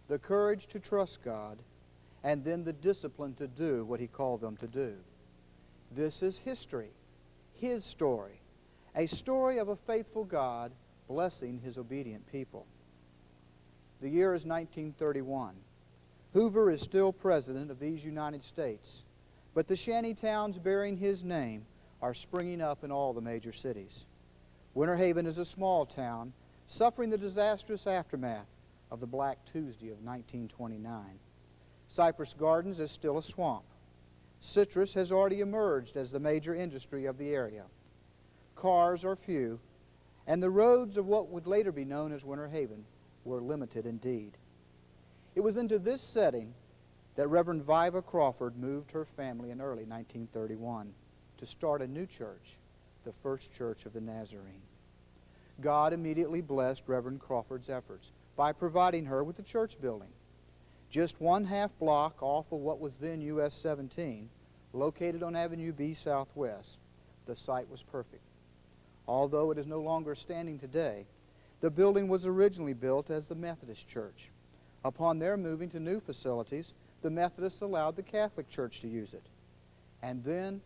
the courage to trust God, and then the discipline to do what He called them to do. This is history, His story, a story of a faithful God blessing His obedient people. The year is 1931. Hoover is still President of these United States, but the shanty towns bearing his name are springing up in all the major cities. Winter Haven is a small town suffering the disastrous aftermath of the Black Tuesday of 1929. Cypress Gardens is still a swamp. Citrus has already emerged as the major industry of the area. Cars are few, and the roads of what would later be known as Winter Haven were limited indeed. It was into this setting that Reverend Viva Crawford moved her family in early 1931 to start a new church, the First Church of the Nazarene. God immediately blessed Reverend Crawford's efforts by providing her with a church building. Just one half block off of what was then US 17, located on Avenue B Southwest, the site was perfect. Although it is no longer standing today, the building was originally built as the Methodist Church. Upon their moving to new facilities, the Methodists allowed the Catholic Church to use it. And then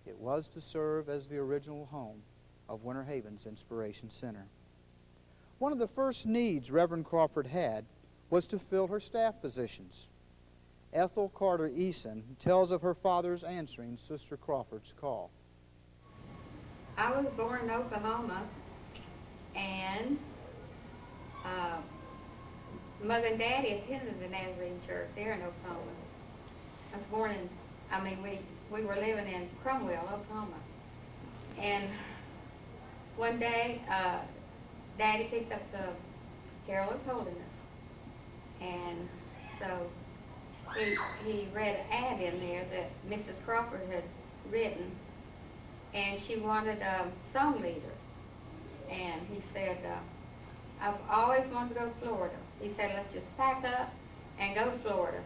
it was to serve as the original home of Winter Haven's Inspiration Center. One of the first needs Reverend Crawford had was to fill her staff positions. Ethel Carter Eason tells of her father's answering Sister Crawford's call. I was born in Oklahoma, and Mother and Daddy attended the Nazarene Church there in Oklahoma. I was born in, we were living in Cromwell, Oklahoma. And one day, Daddy picked up the Carol of Holiness. And so he read an ad in there that Mrs. Crawford had written, and she wanted a song leader. And he said, I've always wanted to go to Florida. He said, let's just pack up and go to Florida.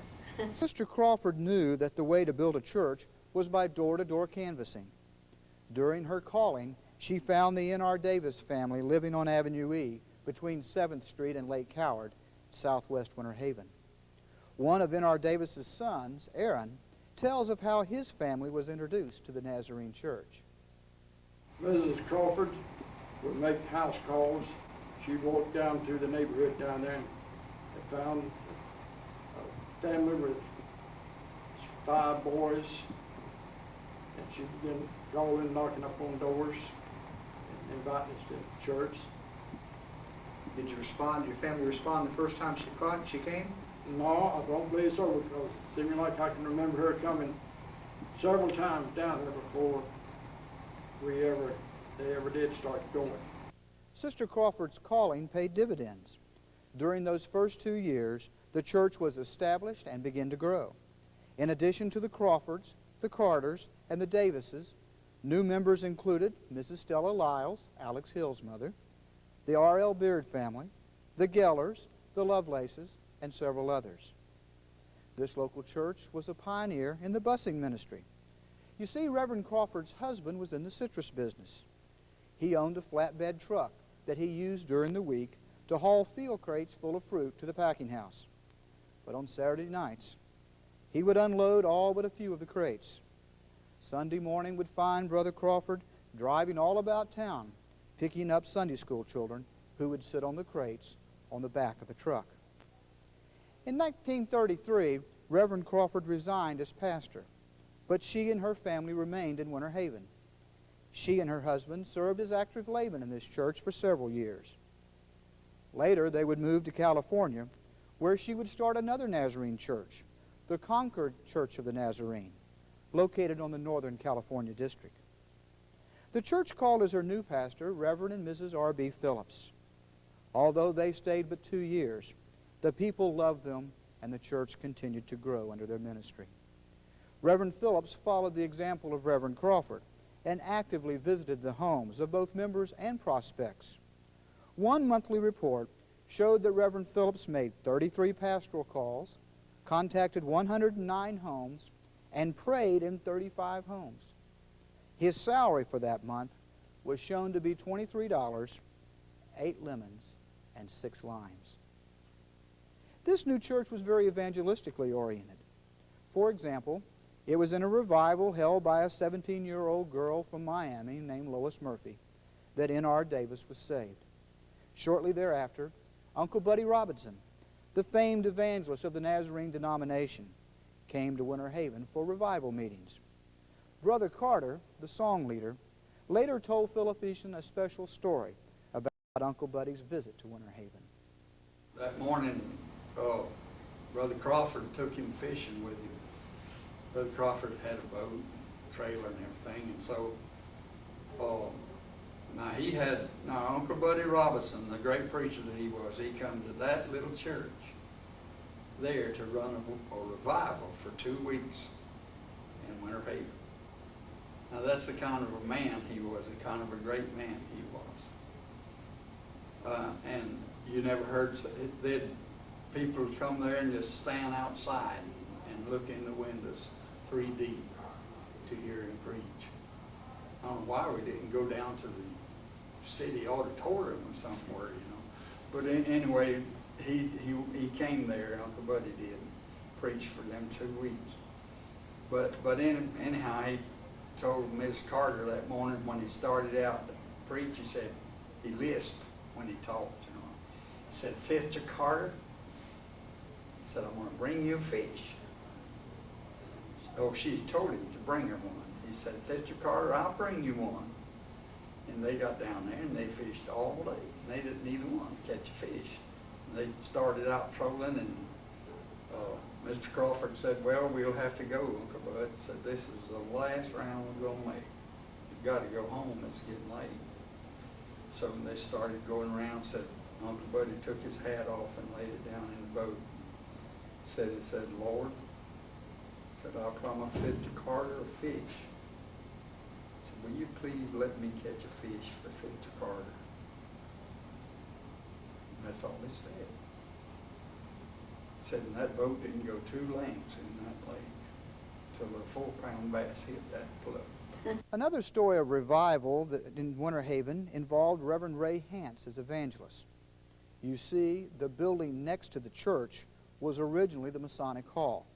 Sister Crawford knew that the way to build a church was by door-to-door canvassing. During her calling, she found the N.R. Davis family living on Avenue E between 7th Street and Lake Howard, southwest Winter Haven. One of N.R. Davis's sons, Aaron, tells of how his family was introduced to the Nazarene Church. Mrs. Crawford would make house calls. She walked down through the neighborhood down there and found a family with 5 boys, and she began calling, knocking up on doors, and inviting us to church. Did you respond? Did your family respond the first time she came? No, I don't believe so, because it seemed like I can remember her coming several times down there before they ever did start going. Sister Crawford's calling paid dividends. During those first 2 years, the church was established and began to grow. In addition to the Crawfords, the Carters, and the Davises, new members included Mrs. Stella Lyles, Alex Hill's mother, the R.L. Beard family, the Gellers, the Lovelaces, and several others. This local church was a pioneer in the busing ministry. You see, Reverend Crawford's husband was in the citrus business. He owned a flatbed truck that he used during the week to haul field crates full of fruit to the packing house. But on Saturday nights, he would unload all but a few of the crates. Sunday morning would find Brother Crawford driving all about town, picking up Sunday school children who would sit on the crates on the back of the truck. In 1933, Reverend Crawford resigned as pastor, but she and her family remained in Winter Haven. She and her husband served as active laymen in this church for several years. Later, they would move to California, where she would start another Nazarene church, the Concord Church of the Nazarene, located on the Northern California district. The church called as her new pastor Reverend and Mrs. R.B. Phillips. Although they stayed but 2 years, the people loved them, and the church continued to grow under their ministry. Reverend Phillips followed the example of Reverend Crawford and actively visited the homes of both members and prospects. One monthly report showed that Reverend Phillips made 33 pastoral calls, contacted 109 homes, and prayed in 35 homes. His salary for that month was shown to be $23, 8 lemons, and 6 limes. This new church was very evangelistically oriented. For example, it was in a revival held by a 17-year-old girl from Miami named Lois Murphy that N.R. Davis was saved. Shortly thereafter, Uncle Buddy Robinson, the famed evangelist of the Nazarene denomination, came to Winter Haven for revival meetings. Brother Carter, the song leader, later told Philip Easton a special story about Uncle Buddy's visit to Winter Haven. That morning, Brother Crawford took him fishing with him. Brother Crawford had a boat, trailer and everything, and so now Uncle Buddy Robinson, the great preacher that he was, he come to that little church there to run a revival for 2 weeks in Winter Haven. Now that's the kind of a man he was, the kind of a great man he was. And you never heard, people would come there and just stand outside and look in the windows 3 deep to hear him preach. I don't know why we didn't go down to the city auditorium or somewhere, But anyway, he came there, Uncle Buddy did, preach for them 2 weeks. But anyhow, he told Miss Carter that morning when he started out to preach, he said, he lisped when he talked, He said, "Sister Carter," he said, "I'm going to bring you a fish." Oh, she told him to bring her one. He said, "Sister Carter, I'll bring you one." And they got down there and they fished all day. They didn't neither one catch a fish. And they started out trolling, and Mr. Crawford said, "Well, we'll have to go, Uncle Bud." Said, "This is the last round we're going to make. We've got to go home. It's getting late." So they started going around. Said Uncle Buddy took his hat off and laid it down in the boat. He said, "Lord," said, "I'll promise Sister Carter a fish. Said, will you please let me catch a fish for Sister Carter?" And that's all he said. Said, and that boat didn't go 2 lengths in that lake till a 4-pound bass hit that plug. Another story of revival in Winter Haven involved Reverend Ray Hance as evangelist. You see, the building next to the church was originally the Masonic Hall.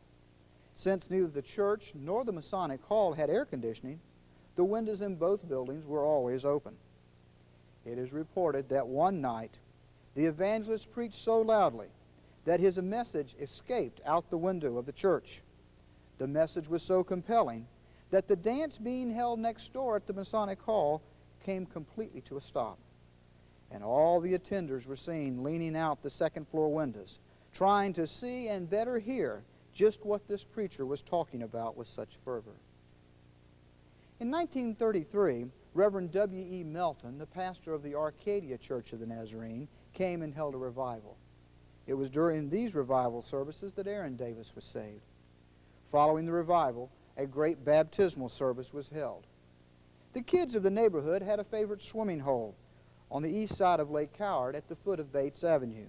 Since neither the church nor the Masonic Hall had air conditioning, the windows in both buildings were always open. It is reported that one night, the evangelist preached so loudly that his message escaped out the window of the church. The message was so compelling that the dance being held next door at the Masonic Hall came completely to a stop. And all the attenders were seen leaning out the second-floor windows, trying to see and better hear just what this preacher was talking about with such fervor. In 1933, Reverend W.E. Melton, the pastor of the Arcadia Church of the Nazarene, came and held a revival. It was during these revival services that Aaron Davis was saved. Following the revival, a great baptismal service was held. The kids of the neighborhood had a favorite swimming hole on the east side of Lake Coward at the foot of Bates Avenue.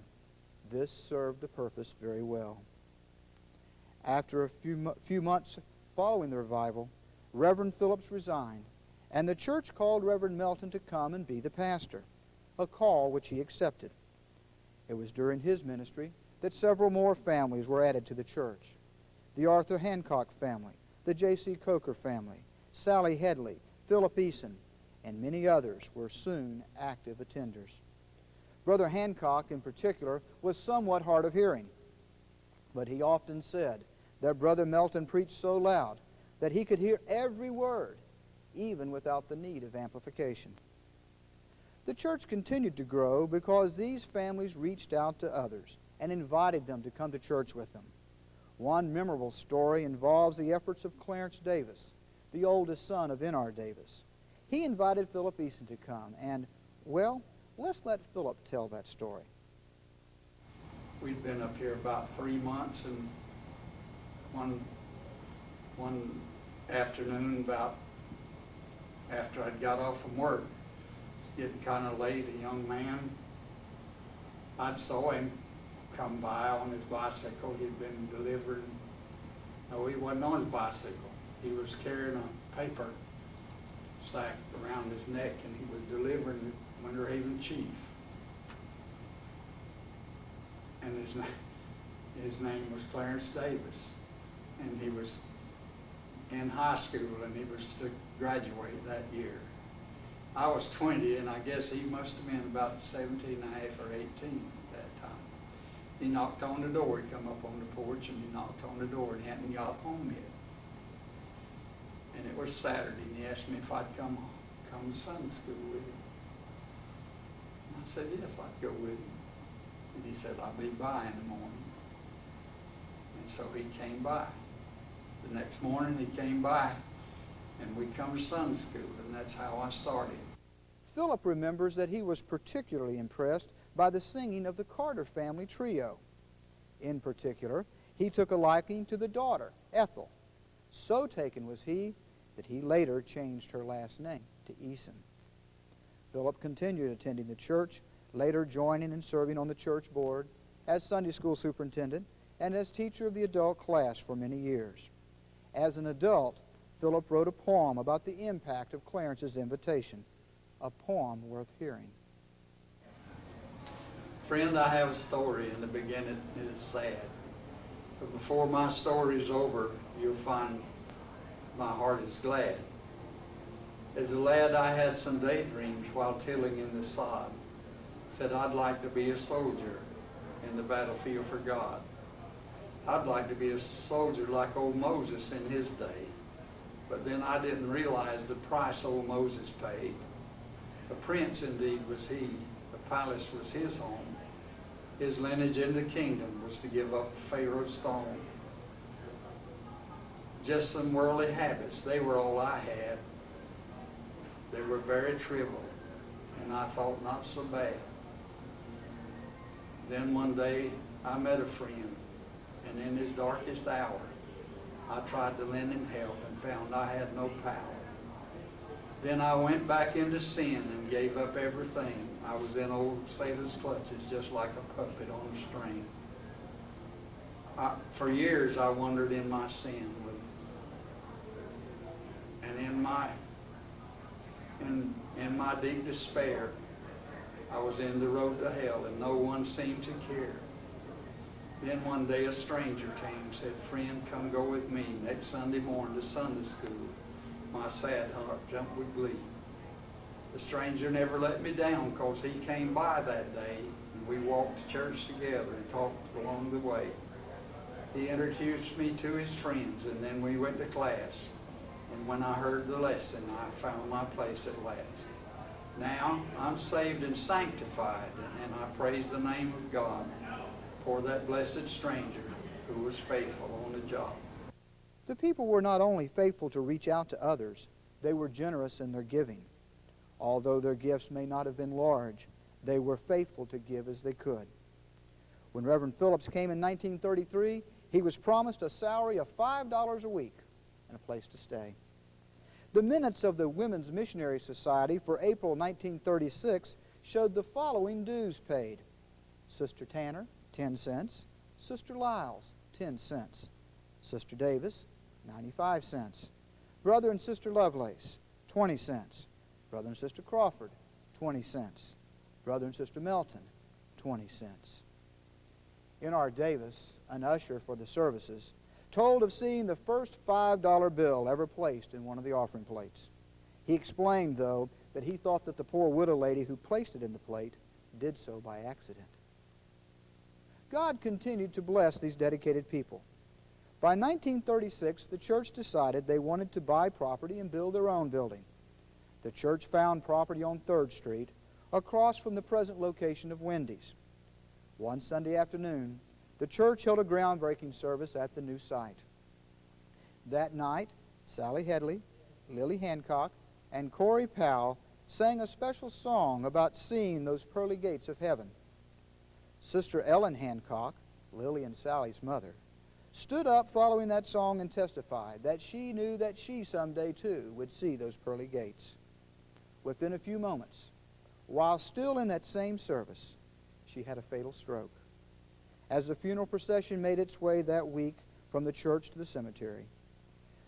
This served the purpose very well. After a few months following the revival, Reverend Phillips resigned, and the church called Reverend Melton to come and be the pastor, a call which he accepted. It was during his ministry that several more families were added to the church. The Arthur Hancock family, the J.C. Coker family, Sally Headley, Philip Eason, and many others were soon active attenders. Brother Hancock, in particular, was somewhat hard of hearing, but he often said that Brother Melton preached so loud that he could hear every word, even without the need of amplification. The church continued to grow because these families reached out to others and invited them to come to church with them. One memorable story involves the efforts of Clarence Davis, the oldest son of N.R. Davis. He invited Philip Eason to come, and, well, let's let Philip tell that story. We'd been up here about 3 months, and one afternoon, about after I'd got off from work, it's getting kind of late, a young man, I saw him come by on his bicycle. He'd been delivering, no, he wasn't on his bicycle. He was carrying a paper sack around his neck, and he was delivering the Winter Haven Chief. And his name was Clarence Davis, and he was in high school, and he was to graduate that year. I was 20, and I guess he must have been about 17 and a half or 18 at that time. He knocked on the door. He come up on the porch, and he knocked on the door, and hadn't got home yet. And it was Saturday, and he asked me if I'd come to Sunday school with him. And I said, yes, I'd go with him. And he said, I'll be by in the morning. And so he came by. The next morning he came by, and we come to Sunday school, and that's how I started. Philip remembers that he was particularly impressed by the singing of the Carter family trio. In particular, he took a liking to the daughter, Ethel. So taken was he that he later changed her last name to Eason. Philip continued attending the church, later joining and serving on the church board, as Sunday school superintendent, and as teacher of the adult class for many years. As an adult, Philip wrote a poem about the impact of Clarence's invitation, a poem worth hearing. Friend, I have a story. In the beginning it is sad. But before my story's over, you'll find my heart is glad. As a lad, I had some daydreams while tilling in the sod. Said I'd like to be a soldier in the battlefield for God. I'd like to be a soldier like old Moses in his day. But then I didn't realize the price old Moses paid. A prince indeed was he. The palace was his home. His lineage in the kingdom was to give up Pharaoh's throne. Just some worldly habits, they were all I had. They were very trivial, and I thought not so bad. Then one day I met a friend, and in his darkest hour, I tried to lend him help and found I had no power. Then I went back into sin and gave up everything. I was in old Satan's clutches just like a puppet on a string. For years I wandered in my sin, and in my deep despair, I was in the road to hell, and no one seemed to care. Then one day a stranger came and said, friend, come go with me next Sunday morning to Sunday school. My sad heart jumped with glee. The stranger never let me down because he came by that day, and we walked to church together and talked along the way. He introduced me to his friends, and then we went to class. And when I heard the lesson, I found my place at last. Now I'm saved and sanctified, and I praise the name of God for that blessed stranger who was faithful on the job. The people were not only faithful to reach out to others, they were generous in their giving. Although their gifts may not have been large, they were faithful to give as they could. When Reverend Phillips came in 1933, he was promised a salary of $5 a week and a place to stay. The minutes of the Women's Missionary Society for April 1936 showed the following dues paid. Sister Tanner, 10 cents. Sister Lyles, 10 cents. Sister Davis, 95 cents. Brother and Sister Lovelace, 20 cents. Brother and Sister Crawford, 20 cents. Brother and Sister Melton, 20 cents. N.R. Davis, an usher for the services, told of seeing the first $5 bill ever placed in one of the offering plates. He explained, though, that he thought that the poor widow lady who placed it in the plate did so by accident. God continued to bless these dedicated people. By 1936, the church decided they wanted to buy property and build their own building. The church found property on 3rd Street, across from the present location of Wendy's. One Sunday afternoon, the church held a groundbreaking service at the new site. That night, Sally Headley, Lily Hancock, and Corey Powell sang a special song about seeing those pearly gates of heaven. Sister Ellen Hancock, Lily and Sally's mother, stood up following that song and testified that she knew that she someday too would see those pearly gates. Within a few moments, while still in that same service, she had a fatal stroke. As the funeral procession made its way that week from the church to the cemetery,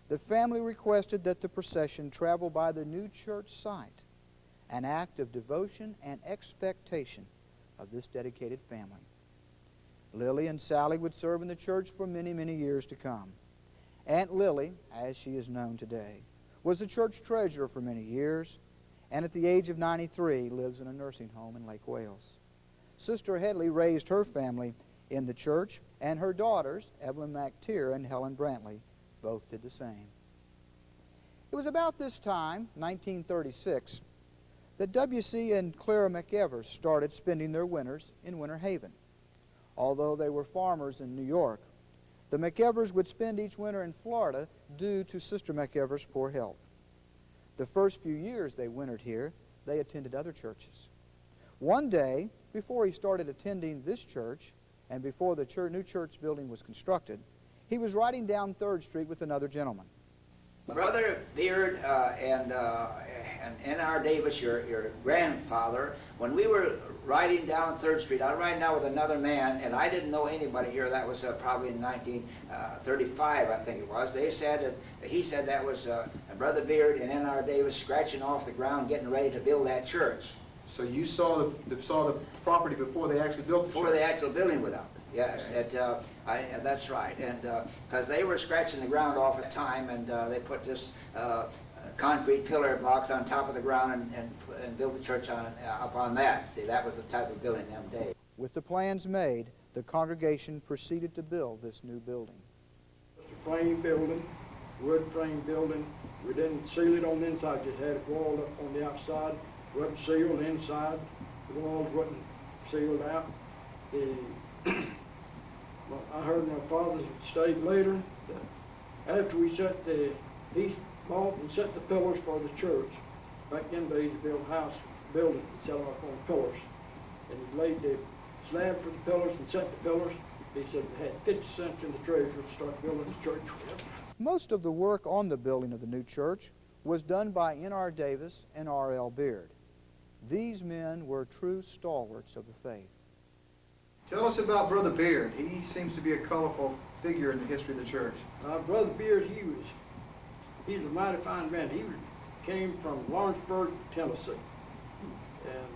the family requested that the procession travel by the new church site, an act of devotion and expectation of this dedicated family. Lily and Sally would serve in the church for many, many years to come. Aunt Lily, as she is known today, was the church treasurer for many years, and at the age of 93 lives in a nursing home in Lake Wales. Sister Headley raised her family in the church, and her daughters, Evelyn McTeer and Helen Brantley, both did the same. It was about this time, 1936, that W.C. and Clara McEvers started spending their winters in Winter Haven. Although they were farmers in New York, the McEvers would spend each winter in Florida due to Sister McEvers' poor health. The first few years they wintered here, they attended other churches. One day, before he started attending this church, and before the new church building was constructed, he was riding down 3rd Street with another gentleman. Brother Beard and N.R. Davis, your grandfather, when we were riding down 3rd Street, I was riding down with another man, and I didn't know anybody here. That was probably in 1935, I think it was. They said he said that was Brother Beard and N.R. Davis scratching off the ground, getting ready to build that church. So you saw the property before they actually built the church? Before the actual building went up. Yes, that's right. And because they were scratching the ground off at time, and they put this concrete pillar blocks on top of the ground and built the church up on that. See, that was the type of building them days. With the plans made, the congregation proceeded to build this new building. It's a frame building, wood frame building. We didn't seal it on the inside, just had it walled up on the outside. Wasn't sealed inside. The walls wasn't sealed out. I heard my father state later that after he bought and set the pillars for the church. Back then they used to build buildings and set them up on pillars. And he laid the slab for the pillars and set the pillars. He said they had 50 cents in the treasury to start building the church with. Most of the work on the building of the new church was done by N.R. Davis and R.L. Beard. These men were true stalwarts of the faith. Tell us about Brother Beard. He seems to be a colorful figure in the history of the church. Brother Beard, he's a mighty fine man. He came from Lawrenceburg, Tennessee. And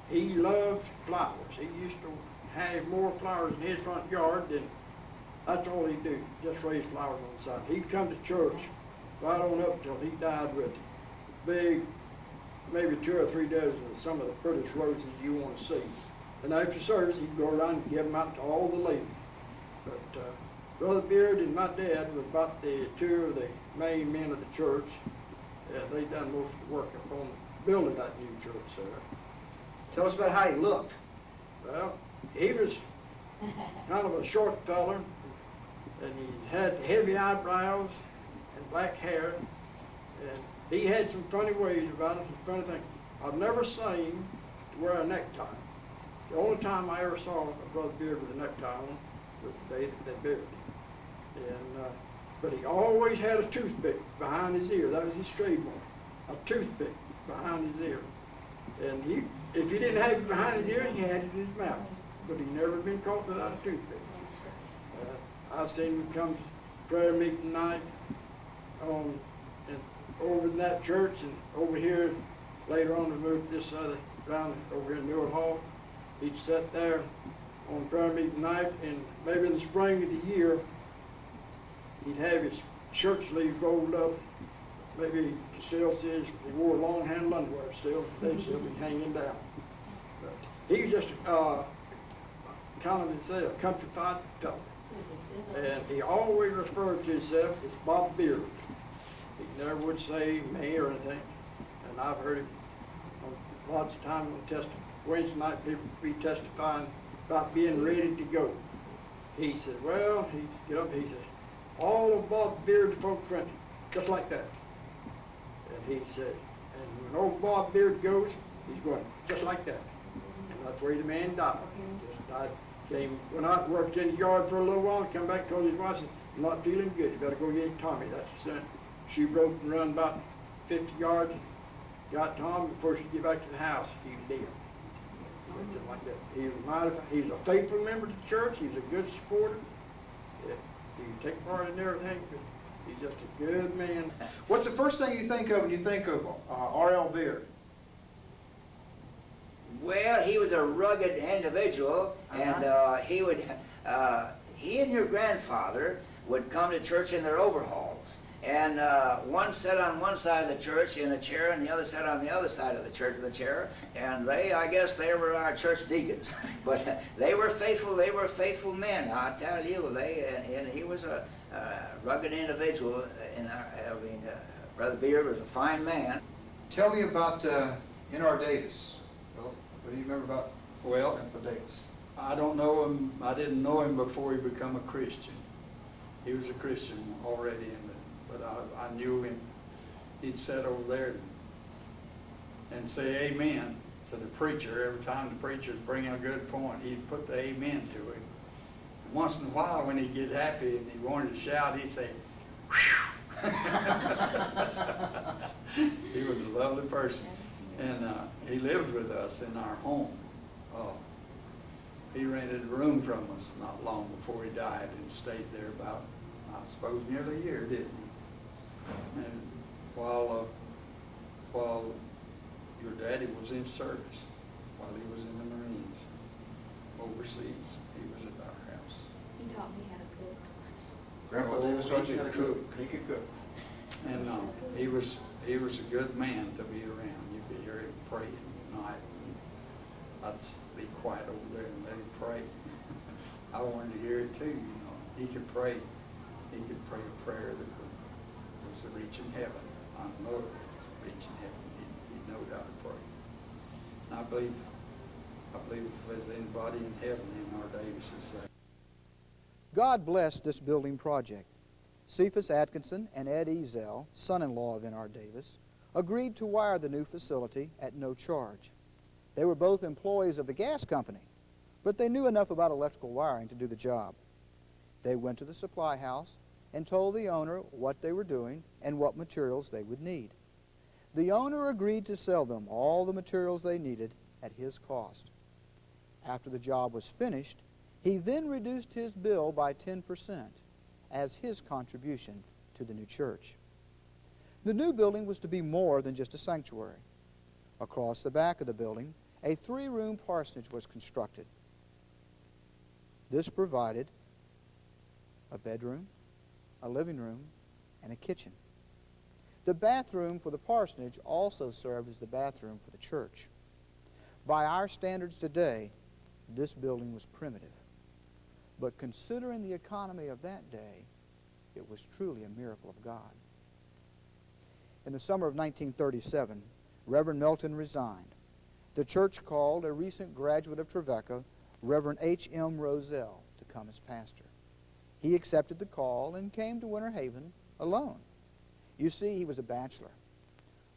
he loved flowers. He used to have more flowers in his front yard than, that's all he'd do, just raise flowers on the side. He'd come to church right on up till he died with big, maybe 2 or 3 dozen of some of the prettiest roses you want to see. And after service, he'd go around and give them out to all the ladies. But Brother Beard and my dad was about the 2 of the main men of the church. They done most of the work up on building that new church there. Tell us about how he looked. Well, he was kind of a short feller, and he had heavy eyebrows and black hair, and he had some funny ways about him, some funny things. I've never seen him wear a necktie. The only time I ever saw a Brother Beard with a necktie on was the day that they buried him. And, but he always had a toothpick behind his ear. That was his trademark, a toothpick behind his ear. And if he didn't have it behind his ear, he had it in his mouth. But he never been caught without a toothpick. I've seen him come to prayer meeting night and over in that church, and over here, later on we moved to this other, down over here in Newell Hall. He'd sit there on prayer meeting night, and maybe in the spring of the year, he'd have his shirt sleeves rolled up. Maybe you can still see he wore long handle underwear still. They'd still be hanging down. But he was just kind of, say, a countrified fellow. And he always referred to himself as Bob Beard. He never would say me or anything. And I've heard him lots of times on Wednesday night, people be testifying about being ready to go. He said, well, get up, he said, all of Bob Beard's folks rented, just like that. And he said, and when old Bob Beard goes, he's going just like that. And that's where the man died. Just died. Went out and worked in the yard for a little while, come back, told his wife, I'm not feeling good, you better go get Tommy. That's his son. She broke and run about 50 yards, got Tom. Before she get back to the house, he was dead. Just like that. He's a faithful member to the church. He's a good supporter. Yeah, he can take part in everything, but he's just a good man. What's the first thing you think of when you think of R.L. Beard? Well, he was a rugged individual, and he and your grandfather would come to church in their overalls. And one sat on one side of the church in a chair, and the other sat on the other side of the church in the chair. And I guess they were our church deacons. But they were faithful men, I tell you. And he was a rugged individual. Brother Beard was a fine man. Tell me about N.R. Davis. Well, what do you remember about Well, Grandpa Davis? I don't know him. I didn't know him before he became a Christian. He was a Christian already, but I knew him. He'd sit over there and say amen to the preacher. Every time the preacher would bring a good point, he'd put the amen to it. And once in a while, when he'd get happy and he wanted to shout, he'd say, whew. He was a lovely person. And he lived with us in our home. He rented a room from us not long before he died and stayed there about, I suppose, nearly a year, didn't he? And while your daddy was in service, while he was in the Marines overseas, he was at our house. He taught me how to cook. Grandpa Oh, Davis taught he you how to could cook. He could cook. And he was a good man to be around. You could hear him praying at night. I'd be quiet over there and let him pray. I wanted to hear it too, you know. He could pray. He could pray a prayer that was reaching heaven. I know it was reaching heaven. He knowed how to pray. And I believe if there's anybody in heaven, N.R. Davis is there. God blessed this building project. Cephas Atkinson and Ed Ezel, son-in-law of N.R. Davis, agreed to wire the new facility at no charge. They were both employees of the gas company, but they knew enough about electrical wiring to do the job. They went to the supply house and told the owner what they were doing and what materials they would need. The owner agreed to sell them all the materials they needed at his cost. After the job was finished, he then reduced his bill by 10% as his contribution to the new church. The new building was to be more than just a sanctuary. Across the back of the building, a 3-room parsonage was constructed. This provided a bedroom, a living room, and a kitchen. The bathroom for the parsonage also served as the bathroom for the church. By our standards today, this building was primitive. But considering the economy of that day, it was truly a miracle of God. In the summer of 1937, Reverend Melton resigned. The church called a recent graduate of Trevecca, Reverend H.M. Roselle, to come as pastor. He accepted the call and came to Winter Haven alone. You see, he was a bachelor.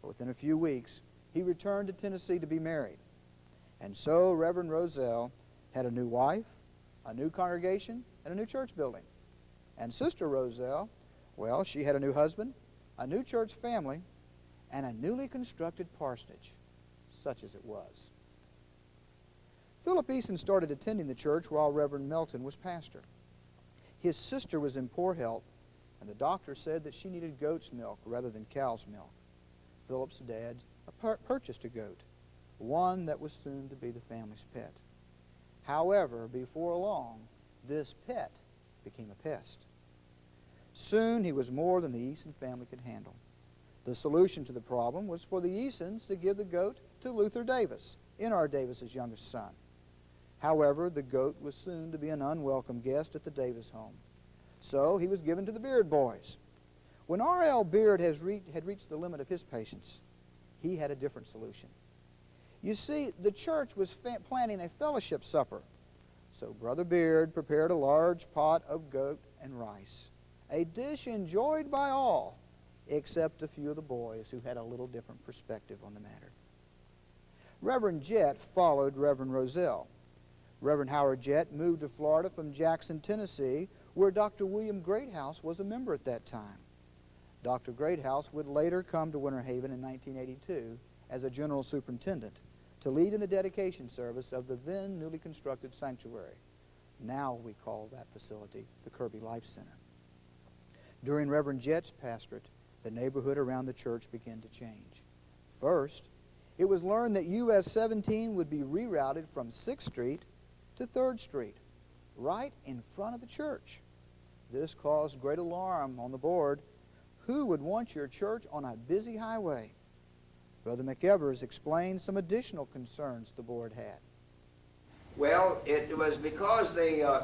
But within a few weeks, he returned to Tennessee to be married. And so Reverend Roselle had a new wife, a new congregation, and a new church building. And Sister Roselle, well, she had a new husband, a new church family, and a newly constructed parsonage, such as it was. Philip Eason started attending the church while Reverend Melton was pastor. His sister was in poor health, and the doctor said that she needed goat's milk rather than cow's milk. Philip's dad purchased a goat, one that was soon to be the family's pet. However, before long, this pet became a pest. Soon he was more than the Eason family could handle. The solution to the problem was for the Easons to give the goat to Luther Davis, N.R. Davis's youngest son. However, the goat was soon to be an unwelcome guest at the Davis home. So he was given to the Beard boys. When R.L. Beard had reached the limit of his patience, he had a different solution. You see, the church was planning a fellowship supper. So Brother Beard prepared a large pot of goat and rice, a dish enjoyed by all, except a few of the boys who had a little different perspective on the matter. Reverend Jett followed Reverend Roselle. Reverend Howard Jett moved to Florida from Jackson, Tennessee, where Dr. William Greathouse was a member at that time. Dr. Greathouse would later come to Winter Haven in 1982 as a general superintendent to lead in the dedication service of the then newly constructed sanctuary. Now we call that facility the Kirby Life Center. During Reverend Jett's pastorate, the neighborhood around the church began to change. First, It was learned that US 17 would be rerouted from 6th Street to 3rd Street, right in front of the church. This caused great alarm on the board. Who would want your church on a busy highway? Brother McEvers explained some additional concerns the board had. Well, it was because the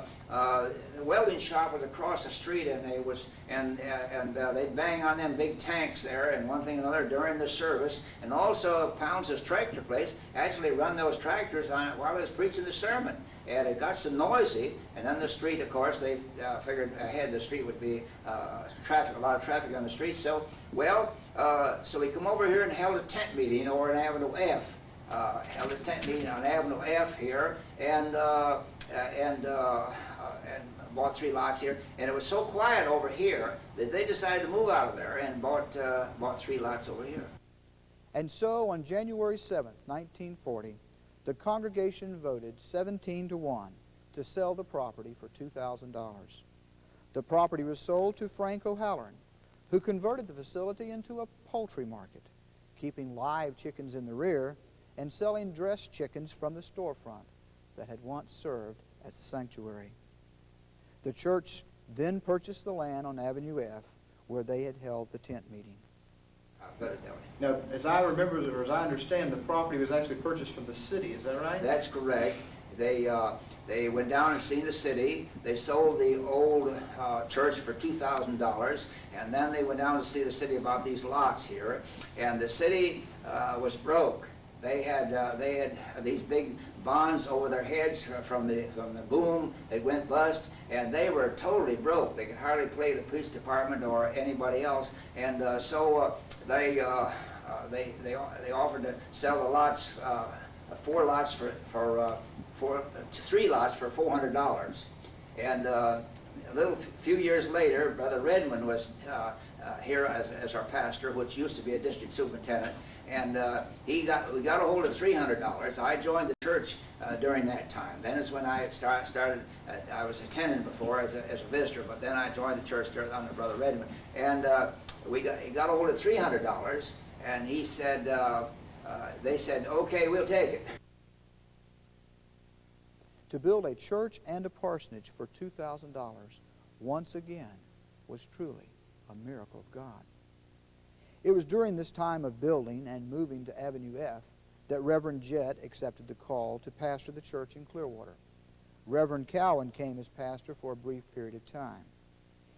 welding shop was across the street, and they'd bang on them big tanks there, and one thing and another during the service. And also, Pounds' tractor place actually run those tractors on it while they was preaching the sermon, and it got so noisy. And then the street, of course, they figured ahead the street would be a lot of traffic on the street. So, so we come over here and held a tent meeting over on Avenue F. Held a tent meeting on Avenue F here, and bought 3 lots here. And it was so quiet over here that they decided to move out of there and bought 3 lots over here. And so on January 7th, 1940, the congregation voted 17-1 to sell the property for $2,000. The property was sold to Frank O'Halloran, who converted the facility into a poultry market, keeping live chickens in the rear and selling dressed chickens from the storefront that had once served as a sanctuary. The church then purchased the land on Avenue F where they had held the tent meeting. Now, as I remember, or as I understand, the property was actually purchased from the city, is that right? That's correct. They went down and seen the city. They sold the old church for $2,000, and then they went down to see the city about these lots here. And the city was broke. They had these big bonds over their heads from the boom. They went bust, and they were totally broke. They could hardly pay the police department or anybody else, and so they offered to sell the lots, 4 lots for 3 lots for $400. And a few years later, Brother Redmond was here as our pastor, which used to be a district superintendent. And we got a hold of $300. I joined the church during that time. Then is when I started. I was attending before as a visitor, but then I joined the church under Brother Redmond. And he got a hold of $300, and he said, they said, okay, we'll take it. To build a church and a parsonage for $2,000 once again was truly a miracle of God. It was during this time of building and moving to Avenue F that Reverend Jett accepted the call to pastor the church in Clearwater. Reverend Cowan came as pastor for a brief period of time.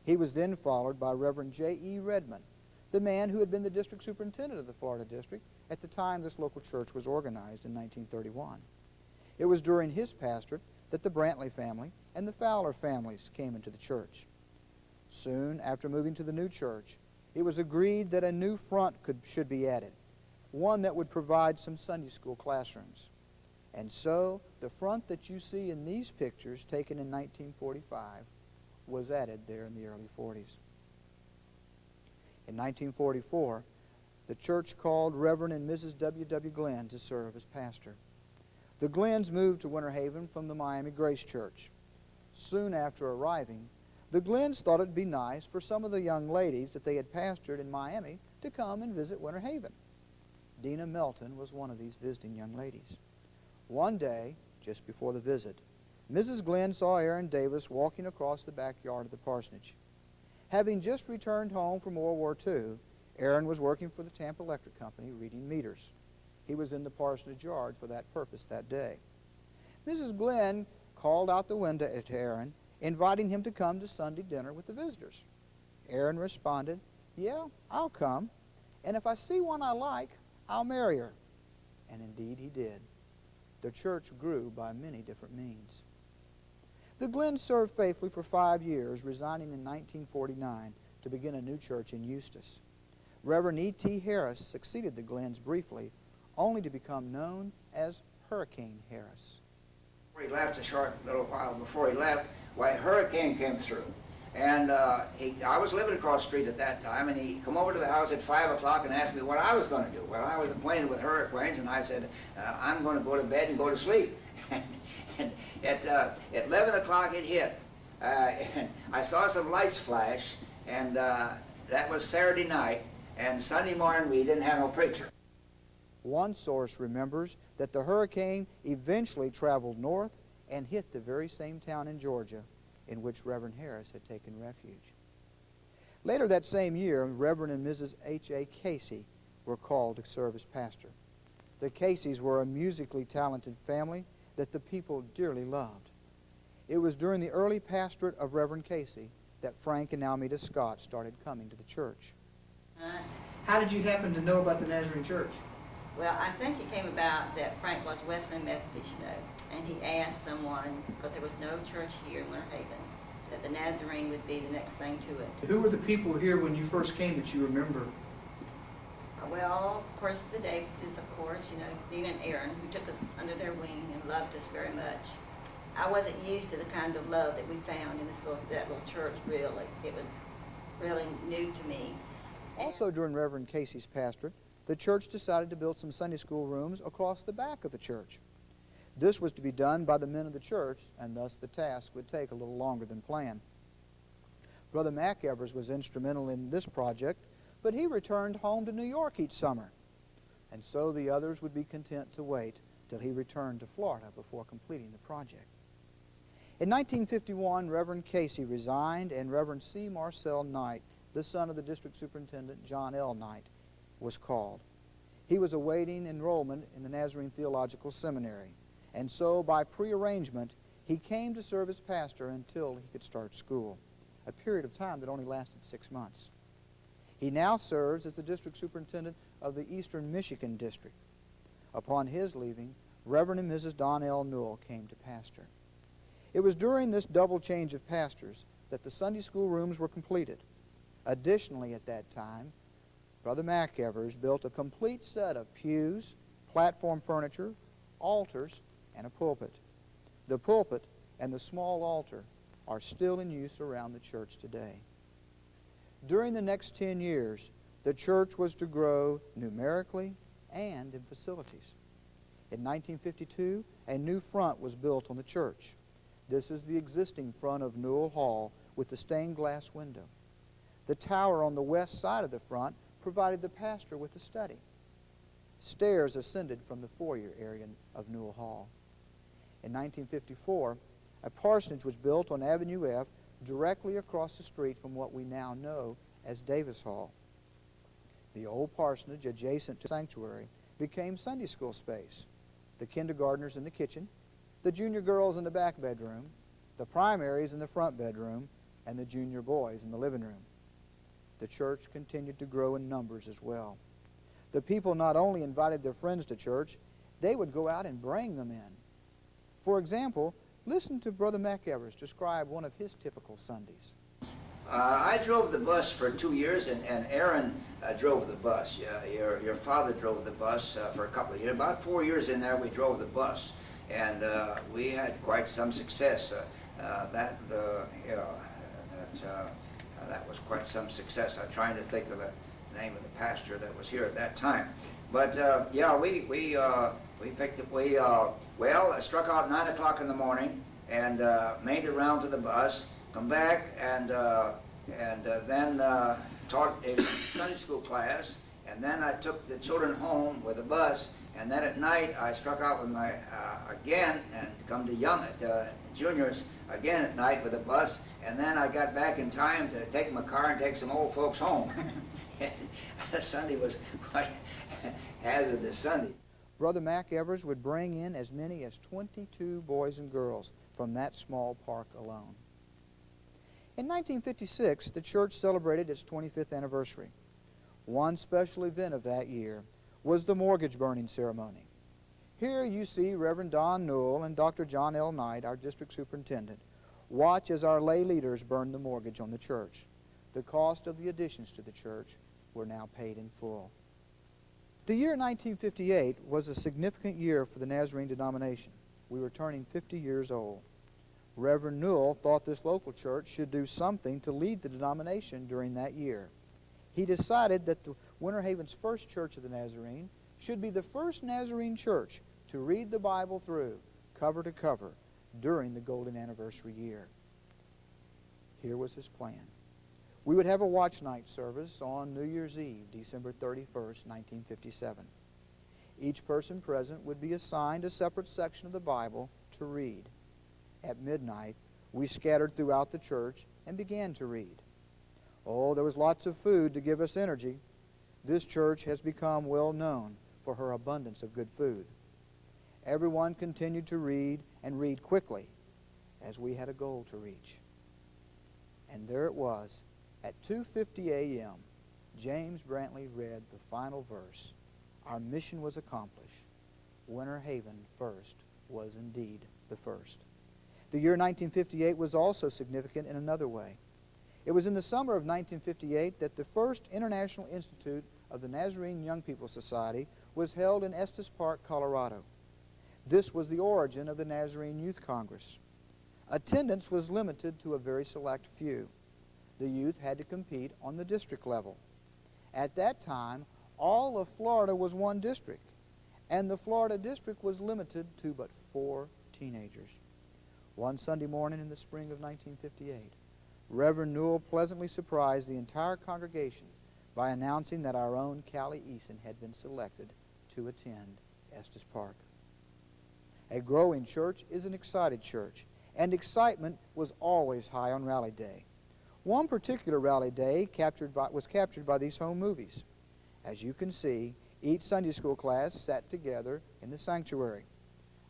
He was then followed by Reverend J.E. Redmond, the man who had been the district superintendent of the Florida district at the time this local church was organized in 1931. It was during his pastorate that the Brantley family and the Fowler families came into the church. Soon after moving to the new church, it was agreed that a new front should be added, one that would provide some Sunday school classrooms. And so the front that you see in these pictures taken in 1945 was added there in the early 40s. In 1944, the church called Reverend and Mrs. W.W. Glenn to serve as pastor. The Glenns moved to Winter Haven from the Miami Grace Church. Soon after arriving, the Glenns thought it'd be nice for some of the young ladies that they had pastored in Miami to come and visit Winter Haven. Dina Melton was one of these visiting young ladies. One day, just before the visit, Mrs. Glenn saw Aaron Davis walking across the backyard of the parsonage. Having just returned home from World War II, Aaron was working for the Tampa Electric Company reading meters. He was in the parsonage yard for that purpose that day. Mrs. Glenn called out the window to Aaron, inviting him to come to Sunday dinner with the visitors. Aaron responded, "Yeah, I'll come, and if I see one I like, I'll marry her." And indeed he did. The church grew by many different means. The Glenns served faithfully for 5 years, resigning in 1949 to begin a new church in Eustis. Reverend E.T. Harris succeeded the Glenns briefly, only to become known as Hurricane Harris. He left a short little while before he left. Why, a hurricane came through. And I was living across the street at that time, and he come over to the house at 5 o'clock and asked me what I was going to do. Well, I was acquainted with hurricanes, and I said, I'm going to go to bed and go to sleep. And at 11 o'clock it hit. And I saw some lights flash, and that was Saturday night, and Sunday morning we didn't have no preacher. One source remembers that the hurricane eventually traveled north and hit the very same town in Georgia in which Reverend Harris had taken refuge. Later that same year, Reverend and Mrs. H.A. Casey were called to serve as pastor. The Caseys were a musically talented family that the people dearly loved. It was during the early pastorate of Reverend Casey that Frank and Almeda Scott started coming to the church. How did you happen to know about the Nazarene Church? Well, I think it came about that Frank was Wesleyan Methodist, and he asked someone, because there was no church here in Winter Haven, that the Nazarene would be the next thing to it. Who were the people here when you first came that you remember? Well, of course, the Davises, of course, Nina and Aaron, who took us under their wing and loved us very much. I wasn't used to the kind of love that we found in that little church, really. It was really new to me. Also during Reverend Casey's pastorate, the church decided to build some Sunday school rooms across the back of the church. This was to be done by the men of the church, and thus the task would take a little longer than planned. Brother Mac Evers was instrumental in this project, but he returned home to New York each summer, and so the others would be content to wait till he returned to Florida before completing the project. In 1951, Reverend Casey resigned, and Reverend C. Marcel Knight, the son of the district superintendent John L. Knight, was called. He was awaiting enrollment in the Nazarene Theological Seminary, and so by prearrangement, he came to serve as pastor until he could start school, a period of time that only lasted 6 months. He now serves as the district superintendent of the Eastern Michigan District. Upon his leaving, Reverend and Mrs. Don L. Newell came to pastor. It was during this double change of pastors that the Sunday school rooms were completed. Additionally, at that time, Brother Mac Evers built a complete set of pews, platform furniture, altars, and a pulpit. The pulpit and the small altar are still in use around the church today. During the next 10 years, the church was to grow numerically and in facilities. In 1952, a new front was built on the church. This is the existing front of Newell Hall with the stained glass window. The tower on the west side of the front provided the pastor with a study. Stairs ascended from the foyer area of Newell Hall. In 1954, a parsonage was built on Avenue F directly across the street from what we now know as Davis Hall. The old parsonage adjacent to the sanctuary became Sunday school space. The kindergartners in the kitchen, the junior girls in the back bedroom, the primaries in the front bedroom, and the junior boys in the living room. The church continued to grow in numbers as well. The people not only invited their friends to church, they would go out and bring them in. For example, listen to Brother Mac Evers describe one of his typical Sundays. I drove the bus for 2 years, and Aaron drove the bus. Your father drove the bus for a couple of years. About 4 years in there, we drove the bus, and we had quite some success. That was quite some success. I'm trying to think of the name of the pastor that was here at that time. But yeah, we picked up. I struck out 9 o'clock in the morning and made the round to the bus. Come back and then taught a Sunday school class, and then I took the children home with the bus, and then at night I struck out with my again and come to juniors again at night with a bus, and then I got back in time to take my car and take some old folks home. Sunday was quite hazardous Sunday. Brother Mac Evers would bring in as many as 22 boys and girls from that small park alone. In 1956, the church celebrated its 25th anniversary. One special event of that year was the mortgage burning ceremony. Here you see Reverend Don Newell and Dr. John L. Knight, our district superintendent, watch as our lay leaders burn the mortgage on the church. The cost of the additions to the church were now paid in full. The year 1958 was a significant year for the Nazarene denomination. We were turning 50 years old. Reverend Newell thought this local church should do something to lead the denomination during that year. He decided that the Winter Haven's First Church of the Nazarene should be the first Nazarene church to read the Bible through, cover to cover, during the Golden Anniversary year. Here was his plan. We would have a watch night service on New Year's Eve, December 31st, 1957. Each person present would be assigned a separate section of the Bible to read. At midnight, we scattered throughout the church and began to read. Oh, there was lots of food to give us energy. This church has become well known for her abundance of good food. Everyone continued to read and read quickly, as we had a goal to reach. And there it was, at 2:50 a.m., James Brantley read the final verse. Our mission was accomplished. Winter Haven first was indeed the first. The year 1958 was also significant in another way. It was in the summer of 1958 that the first International Institute of the Nazarene Young People Society was held in Estes Park, Colorado. This was the origin of the Nazarene Youth Congress. Attendance was limited to a very select few. The youth had to compete on the district level. At that time, all of Florida was one district, and the Florida district was limited to but 4 teenagers. One Sunday morning in the spring of 1958, Reverend Newell pleasantly surprised the entire congregation by announcing that our own Callie Eason had been selected to attend Estes Park. A growing church is an excited church, and excitement was always high on Rally Day. One particular Rally Day was captured by these home movies. As you can see, each Sunday school class sat together in the sanctuary.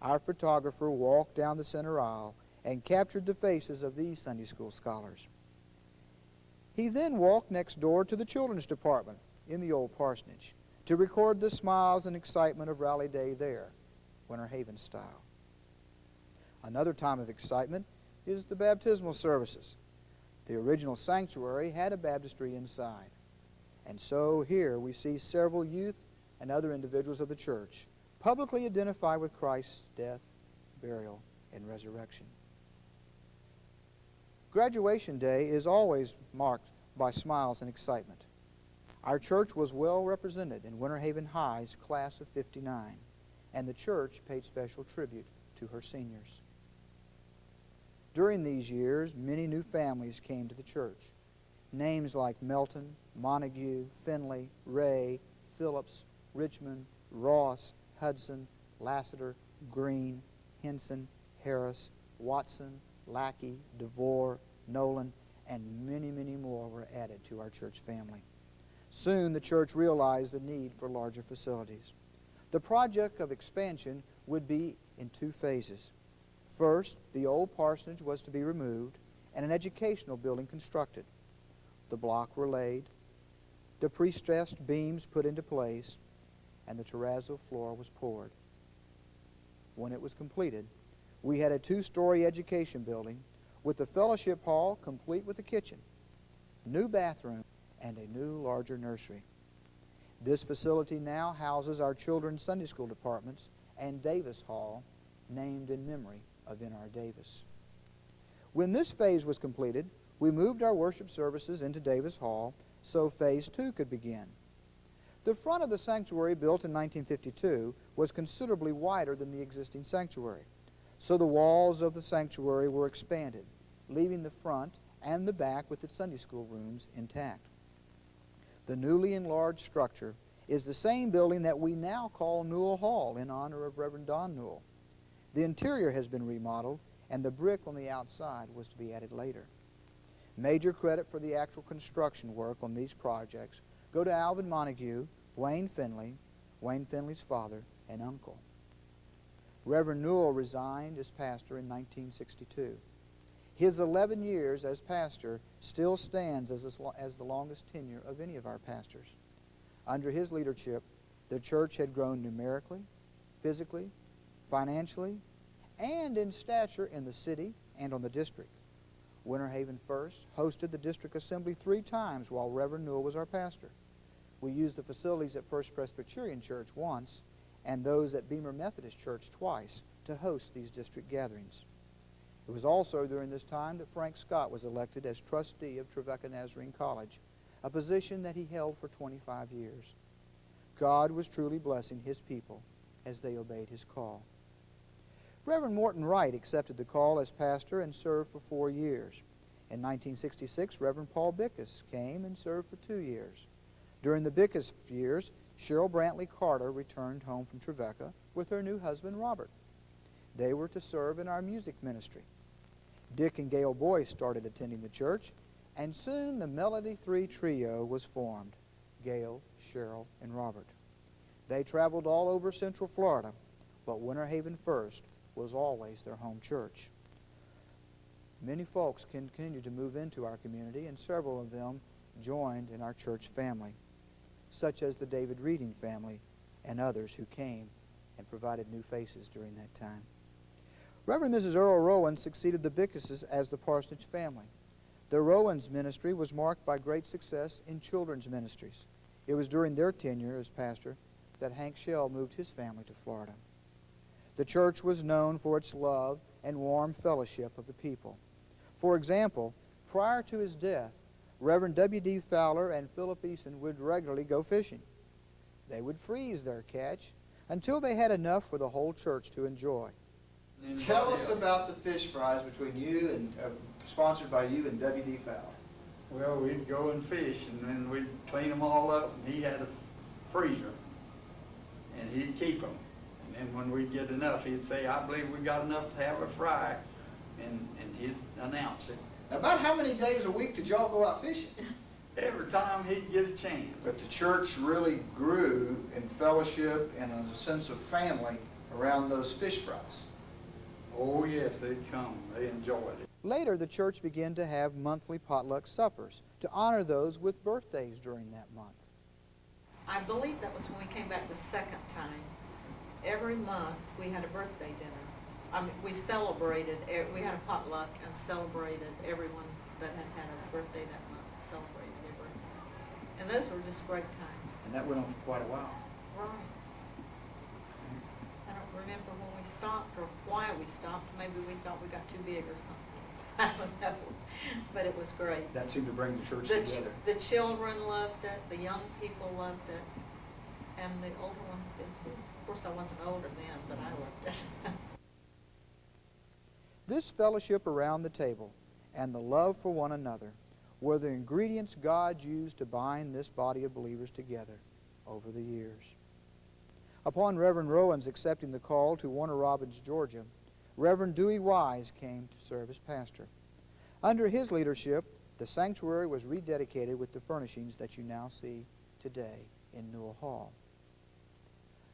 Our photographer walked down the center aisle and captured the faces of these Sunday school scholars. He then walked next door to the children's department in the old parsonage to record the smiles and excitement of Rally Day there, Winter Haven style. Another time of excitement is the baptismal services. The original sanctuary had a baptistry inside. And so here we see several youth and other individuals of the church publicly identify with Christ's death, burial, and resurrection. Graduation day is always marked by smiles and excitement. Our church was well represented in Winter Haven High's class of '59, and the church paid special tribute to her seniors. During these years, many new families came to the church. Names like Melton, Montague, Finley, Ray, Phillips, Richmond, Ross, Hudson, Lassiter, Green, Henson, Harris, Watson, Lackey, DeVore, Nolan, and many, many more were added to our church family. Soon the church realized the need for larger facilities. The project of expansion would be in 2 phases. First, the old parsonage was to be removed and an educational building constructed. The block were laid, the pre-stressed beams put into place, and the terrazzo floor was poured. When it was completed, we had a 2-story education building with the fellowship hall complete with a kitchen, new bathroom, and a new, larger nursery. This facility now houses our children's Sunday school departments and Davis Hall, named in memory of N.R. Davis. When this phase was completed, we moved our worship services into Davis Hall so Phase 2 could begin. The front of the sanctuary, built in 1952, was considerably wider than the existing sanctuary, so the walls of the sanctuary were expanded, leaving the front and the back with its Sunday school rooms intact. The newly enlarged structure is the same building that we now call Newell Hall in honor of Reverend Don Newell. The interior has been remodeled, and the brick on the outside was to be added later. Major credit for the actual construction work on these projects go to Alvin Montague, Wayne Finley, Wayne Finley's father and uncle. Reverend Newell resigned as pastor in 1962. His 11 years as pastor still stands as the longest tenure of any of our pastors. Under his leadership, the church had grown numerically, physically, financially, and in stature in the city and on the district. Winter Haven First hosted the district assembly 3 times while Reverend Newell was our pastor. We used the facilities at First Presbyterian Church once and those at Beamer Methodist Church twice to host these district gatherings. It was also during this time that Frank Scott was elected as trustee of Trevecca Nazarene College, a position that he held for 25 years. God was truly blessing his people as they obeyed his call. Reverend Morton Wright accepted the call as pastor and served for 4 years. In 1966, Reverend Paul Bickus came and served for 2 years. During the Bickus years, Cheryl Brantley Carter returned home from Trevecca with her new husband, Robert. They were to serve in our music ministry. Dick and Gail Boyce started attending the church, and soon the Melody 3 trio was formed, Gail, Cheryl, and Robert. They traveled all over Central Florida, but Winter Haven First was always their home church. Many folks continued to move into our community, and several of them joined in our church family, such as the David Reading family and others who came and provided new faces during that time. Reverend Mrs. Earl Rowan succeeded the Bickuses as the parsonage family. The Rowans' ministry was marked by great success in children's ministries. It was during their tenure as pastor that Hank Shell moved his family to Florida. The church was known for its love and warm fellowship of the people. For example, prior to his death, Reverend W.D. Fowler and Philip Eason would regularly go fishing. They would freeze their catch until they had enough for the whole church to enjoy. Tell us about the fish fries between you and, sponsored by you and W.D. Fowler. Well, we'd go and fish, and then we'd clean them all up, and he had a freezer, and he'd keep them. And then when we'd get enough, he'd say, I believe we got enough to have a fry, and he'd announce it. Now, about how many days a week did y'all go out fishing? Every time he'd get a chance. But the church really grew in fellowship and a sense of family around those fish fries. Oh yes, they'd come. They enjoyed it. Later, the church began to have monthly potluck suppers to honor those with birthdays during that month. I believe that was when we came back the second time. Every month we had a birthday dinner. I mean, we celebrated, we had a potluck and celebrated everyone that had a birthday that month, celebrated their birthday. And those were just great times. And that went on for quite a while. Right. I don't remember when we stopped or why we stopped. Maybe we thought we got too big or something. I don't know. But it was great. That seemed to bring the church together. The children loved it, the young people loved it, and the older ones did too. Of course, I wasn't older then, but I loved it. This fellowship around the table and the love for one another were the ingredients God used to bind this body of believers together over the years. Upon Reverend Rowan's accepting the call to Warner Robins, Georgia, Reverend Dewey Wise came to serve as pastor. Under his leadership, the sanctuary was rededicated with the furnishings that you now see today in Newell Hall.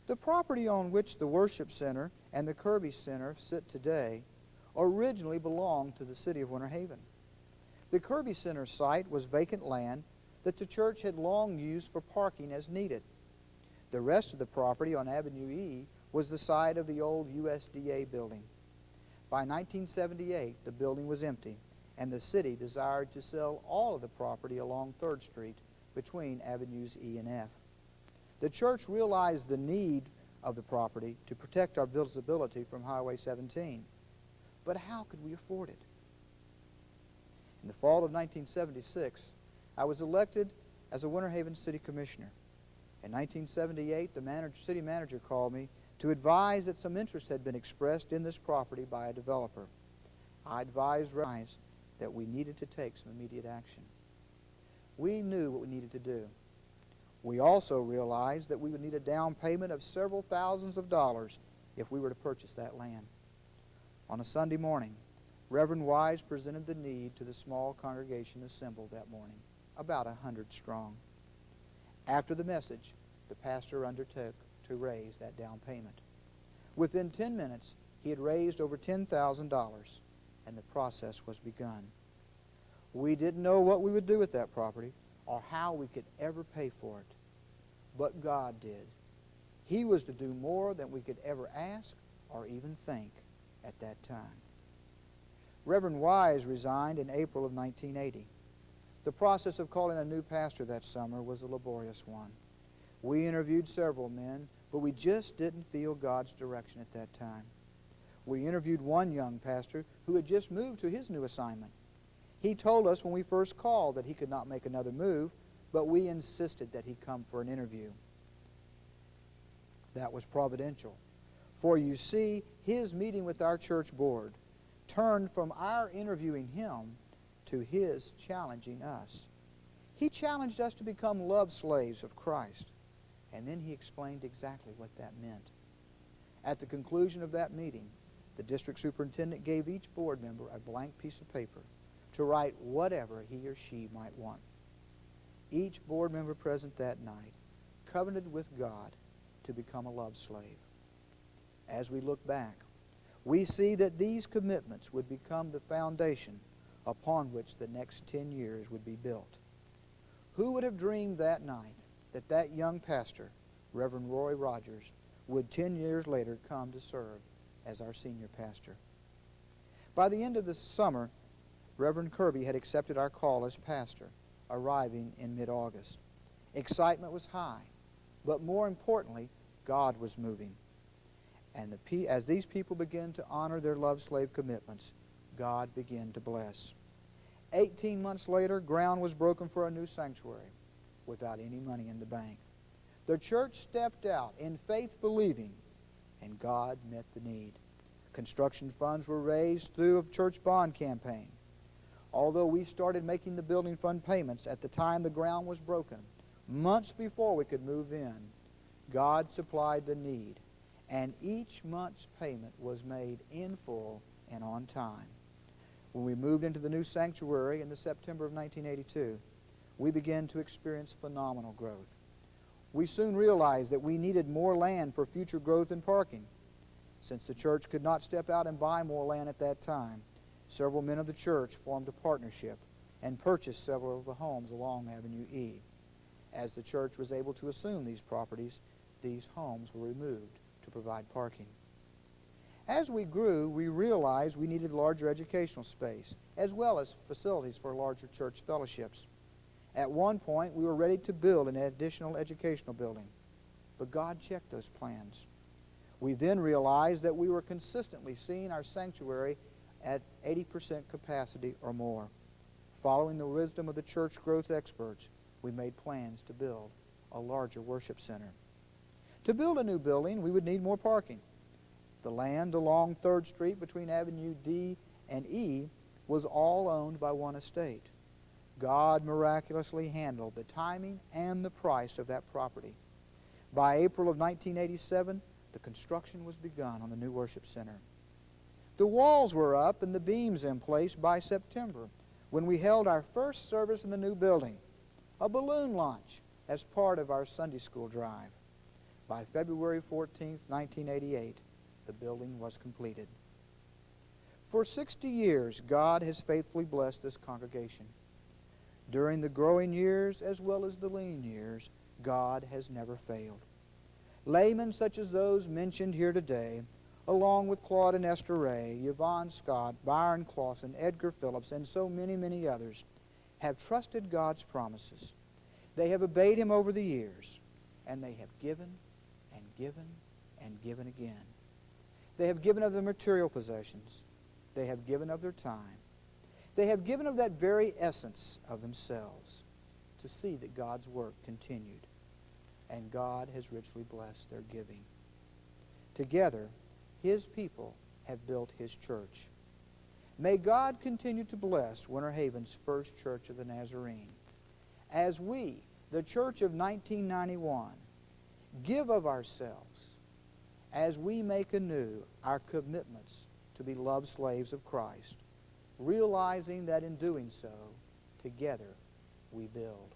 The property on which the Worship Center and the Kirby Center sit today originally belonged to the city of Winter Haven. The Kirby Center site was vacant land that the church had long used for parking as needed. The rest of the property on Avenue E was the site of the old USDA building. By 1978, the building was empty, and the city desired to sell all of the property along 3rd Street between Avenues E and F. The church realized the need of the property to protect our visibility from Highway 17. But how could we afford it? In the fall of 1976, I was elected as a Winter Haven City Commissioner. In 1978, the city manager called me to advise that some interest had been expressed in this property by a developer. I advised that we needed to take some immediate action. We knew what we needed to do. We also realized that we would need a down payment of several thousands of dollars if we were to purchase that land. On a Sunday morning, Reverend Wise presented the need to the small congregation assembled that morning, about 100 strong. After the message, the pastor undertook to raise that down payment. Within 10 minutes, he had raised over $10,000, and the process was begun. We didn't know what we would do with that property or how we could ever pay for it, but God did. He was to do more than we could ever ask or even think at that time. Reverend Wise resigned in April of 1980. The process of calling a new pastor that summer was a laborious one. We interviewed several men, but we just didn't feel God's direction at that time. We interviewed one young pastor who had just moved to his new assignment. He told us when we first called that he could not make another move, but we insisted that he come for an interview. That was providential. For you see, his meeting with our church board turned from our interviewing him to his challenging us. He challenged us to become love slaves of Christ. And then he explained exactly what that meant. At the conclusion of that meeting, the district superintendent gave each board member a blank piece of paper to write whatever he or she might want. Each board member present that night covenanted with God to become a love slave. As we look back, we see that these commitments would become the foundation upon which the next 10 years would be built. Who would have dreamed that night that that young pastor, Reverend Roy Rogers, would 10 years later come to serve as our senior pastor? By the end of the summer, Reverend Kirby had accepted our call as pastor, arriving in mid-August. Excitement was high, but more importantly, God was moving. And as these people began to honor their love slave commitments, God began to bless. 18 months later, ground was broken for a new sanctuary without any money in the bank. The church stepped out in faith believing, and God met the need. Construction funds were raised through a church bond campaign. Although we started making the building fund payments at the time the ground was broken, months before we could move in, God supplied the need, and each month's payment was made in full and on time. When we moved into the new sanctuary in the September of 1982, we began to experience phenomenal growth. We soon realized that we needed more land for future growth and parking. Since the church could not step out and buy more land at that time, several men of the church formed a partnership and purchased several of the homes along Avenue E. As the church was able to assume these properties, these homes were removed to provide parking. As we grew, we realized we needed larger educational space, as well as facilities for larger church fellowships. At one point, we were ready to build an additional educational building, but God checked those plans. We then realized that we were consistently seeing our sanctuary at 80% capacity or more. Following the wisdom of the church growth experts, we made plans to build a larger worship center. To build a new building, we would need more parking. The land along 3rd Street between Avenue D and E was all owned by one estate. God miraculously handled the timing and the price of that property. By April of 1987, the construction was begun on the new worship center. The walls were up and the beams in place by September, when we held our first service in the new building, a balloon launch as part of our Sunday school drive. By February 14, 1988, the building was completed. For 60 years, God has faithfully blessed this congregation. During the growing years as well as the lean years, God has never failed. Laymen such as those mentioned here today, along with Claude and Esther Ray, Yvonne Scott, Byron Clausen, Edgar Phillips, and so many, many others, have trusted God's promises. They have obeyed Him over the years, and they have given and given and given again. They have given of their material possessions. They have given of their time. They have given of that very essence of themselves to see that God's work continued. And God has richly blessed their giving. Together, His people have built His church. May God continue to bless Winter Haven's First Church of the Nazarene as we, the Church of 1991, give of ourselves as we make anew our commitments to be love slaves of Christ, realizing that in doing so, together we build.